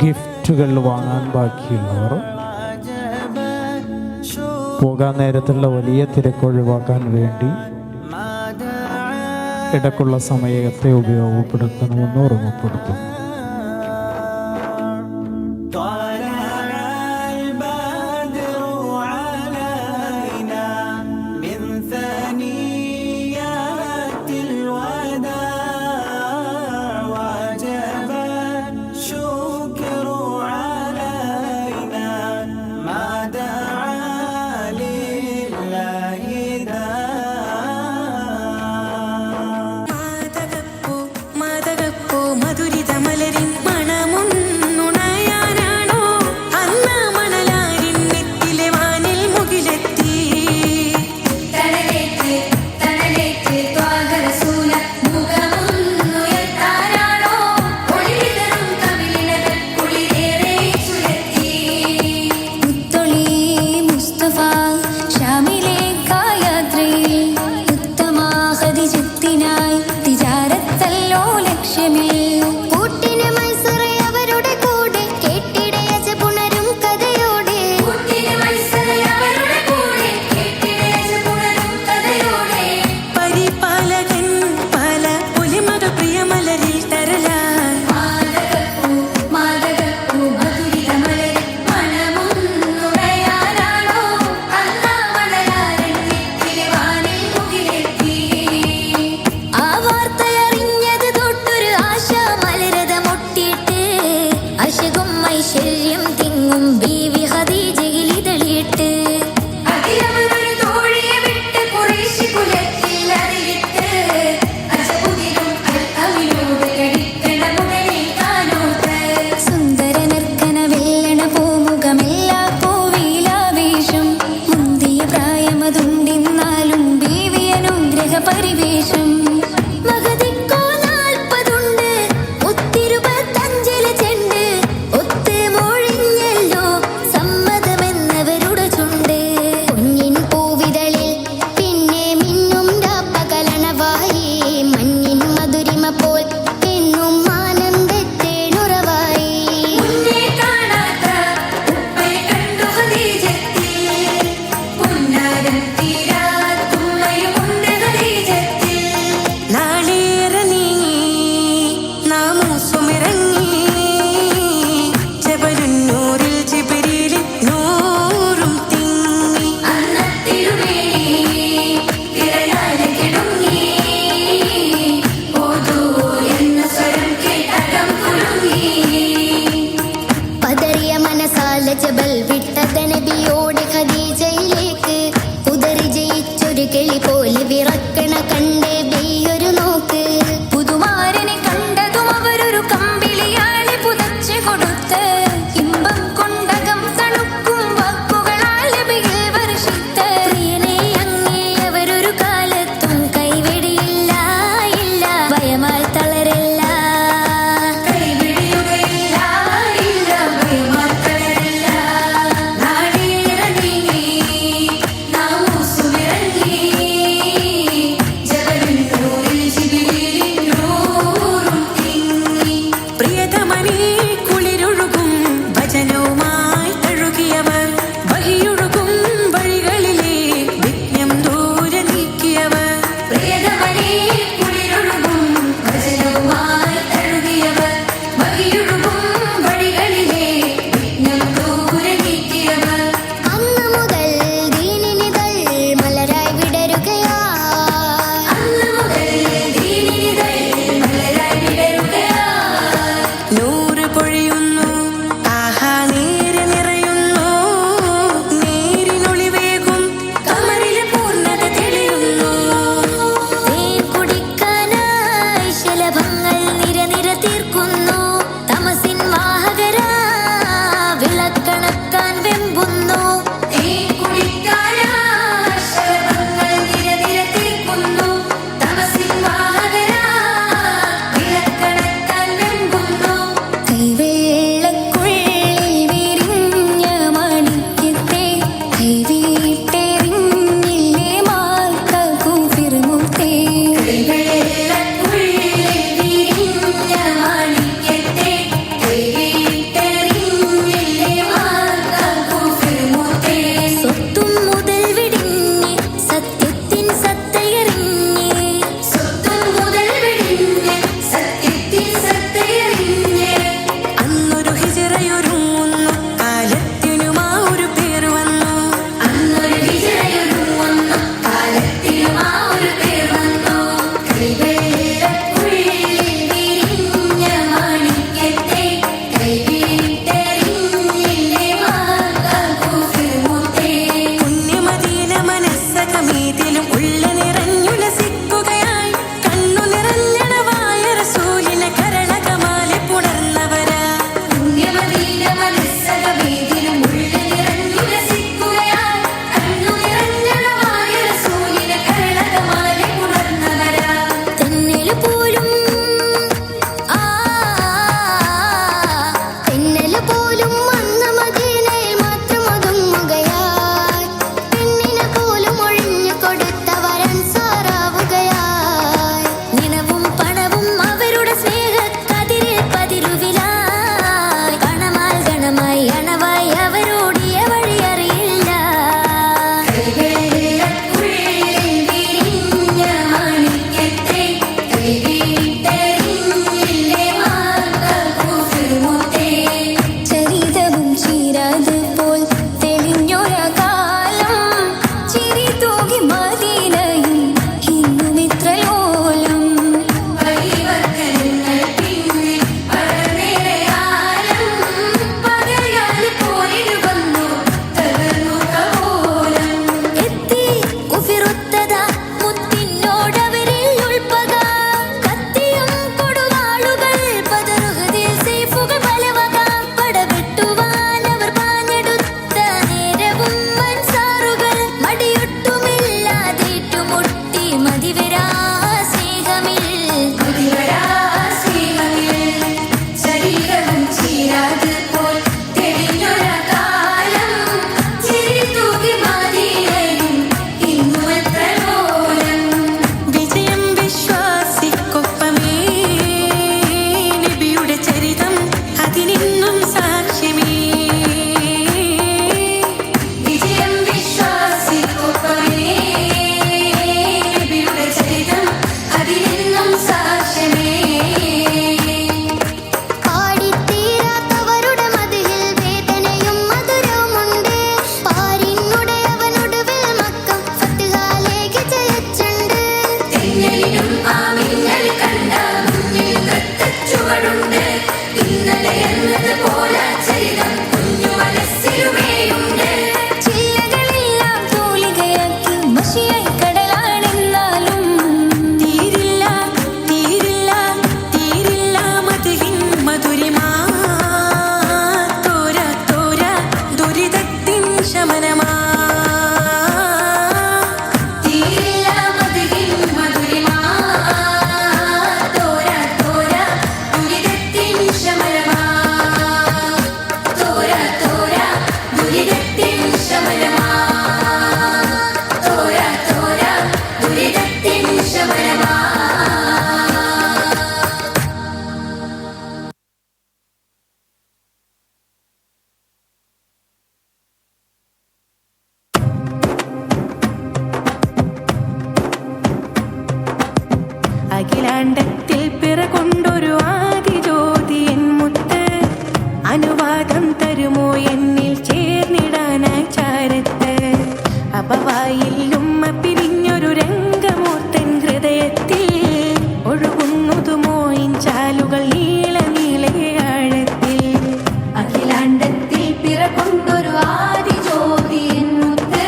ഗിഫ്റ്റുകൾ വാങ്ങാൻ ബാക്കിയുള്ളവർ പോകാൻ നേരത്തുള്ള വലിയ തിരക്കൊഴിവാക്കാൻ വേണ്ടി ഇടയ്ക്കുള്ള സമയത്തെ ഉപയോഗപ്പെടുത്തണമെന്ന് ഓർമ്മപ്പെടുത്തുന്നു. കുടിക്കാൻ അഖിലാണ്ടത്തിൽ പിറകൊണ്ടൊരു ആദിജ്യോതി എൻ മുത്ത്, അനുവാദം തരുമോ എന്നിൽ ചേർന്നിടാനായി ചാരത്ത്. അപവായിൽ ഉമ്മ പിരിഞ്ഞൊരു രംഗമൂർത്തൻ ഹൃദയത്തിൽ, ഒഴുകുന്നതുമോ ഇൻചാലുകൾ നീള നീളെ ആഴത്തിൽ. അഖിലാണ്ടത്തിൽ പിറകൊണ്ടൊരു ആദിജ്യോതി എൻ മുത്ത്,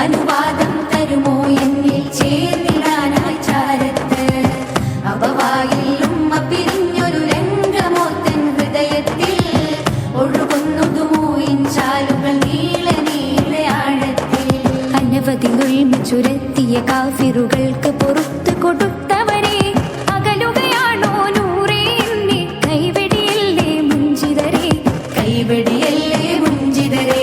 അനുവാദം തരുമോ എന്നിൽ ചേർന്നിടാനായി ചാരത്ത്. അപവായിൽ ഉമ്മ പിരിഞ്ഞൊരു രംഗമൂർത്തൻ ഹൃദയത്തിൽ, ഒഴുകുന്നതുമോ ഇൻചാലുകൾ നീള നീളെ ആഴത്തിൽ. അനവധി ഉൾമ ചുരത്തിയ കാഫിറുകൾക്ക് പുറത്തു കൊടുത്തവരെ, അകലുകയാണോ നൂറേ എന്നെ കൈവെടിയല്ലേ മുഞ്ചിതരെ, കൈവെടിയല്ലേ മുഞ്ചിതരെ.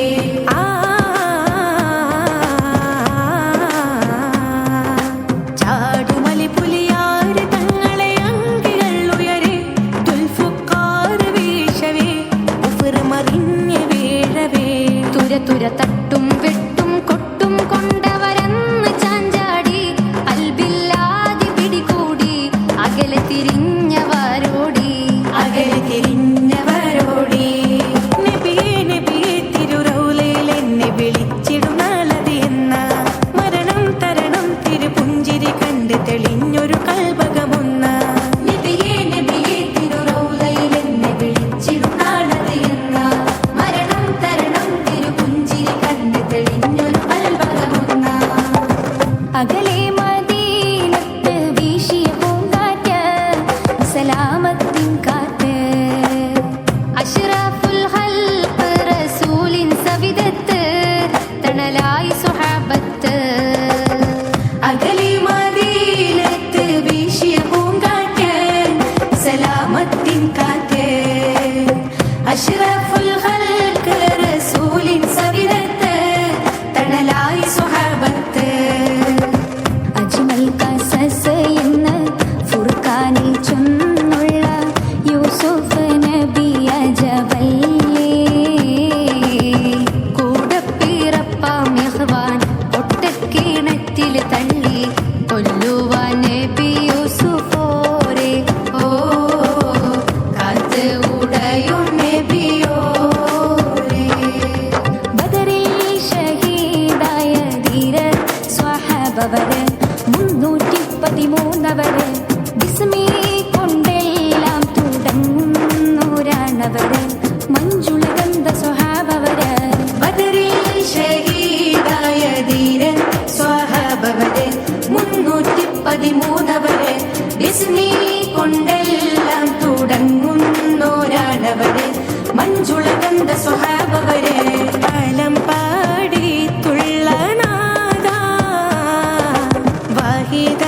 ചാടുമലി പുലിയാറ് തങ്ങളെ അങ്കികൾ ഉയരെ, ദുൽഫുക്കാർ വീശവേ ഉഫർ മറിഞ്ഞ് വീഴവേ. തുര തുര തട്ടും വെട്ടും കൊട്ടും കൊണ്ടവരന്ന് ചാഞ്ചാടി, അൽബില്ലാതി പിടികൂടി അകലെ തിരിഞ്ഞവരോടി, അകലെ തിരിഞ്ഞവരോടി. നബിയേ നബിയേ തിരുറൗലയിൽ എന്നെ വിളിച്ചിടും നാളത് എന്ന, മരണം തരണം തിരുപുഞ്ചിരി കണ്ട് തെളിഞ്ഞൊരു കൽബകമൊന്ന. നബിയേ നബിയേ തിരുറൗലയിൽ എന്നെ വിളിച്ചിടും നാളത് എന്ന, മരണം തരണം തിരുപുഞ്ചിരി കണ്ട് തെളിഞ്ഞൊരു കൽബകമൊന്ന. അകലെ മദീനത്ത് വീശിയ പൂങ്കാറ്റ്, സലാമത്തിൻ കാറ്റ്, അഷ്റഫുൽ ഖൽഖ് റസൂലിൻ സവിധത്ത്, തണലായി സ്വഹാബത്ത്. അകലെ മദീനത്ത് വീശിയ പൂങ്കാറ്റ്, സലാമത്തിൻ കാറ്റ്, അഷ്റഫുൽ ഖൽഖ് റസൂലിൻ സവിധത്ത്, തണലായി സ്വഹാബത്ത്. അജ്മൽ ഖസസ് എന്ന് ഫുർഖാനിൽ ചൊന്നുള്ള യൂസുഫ് നബി അജബല്ലേ, കൂടപ്പിറപ്പാം ഇഖ്വാൻ ഒട്ടക്കിണറ്റിൽ തള്ളി കൊല്ലുവാൻ നബി യൂസുഫോരെ. ഓ കാത്ത് ഉടയും നബിയോരെ. ബദറിൽ ഷഹീദായ ധീര സ്വഹാബവര് 313 ബിസ്മി കൊണ്ടെല്ലാം തുടങ്ങുന്നോരാണവര്, മഞ്ജുള ഗന്ധ സ്വഹാബവര്. ബദറിൽ ഷഹീദായ ധീരൻ സ്വഹാബവര് 313 ബിസ്മി കൊണ്ടെല്ലാം തുടങ്ങുന്നോരാണവര്, മഞ്ജുള ഗന്ധ സ്വഹാബവര്. കാലം പാടി തുള്ളനാദ വാഹിദ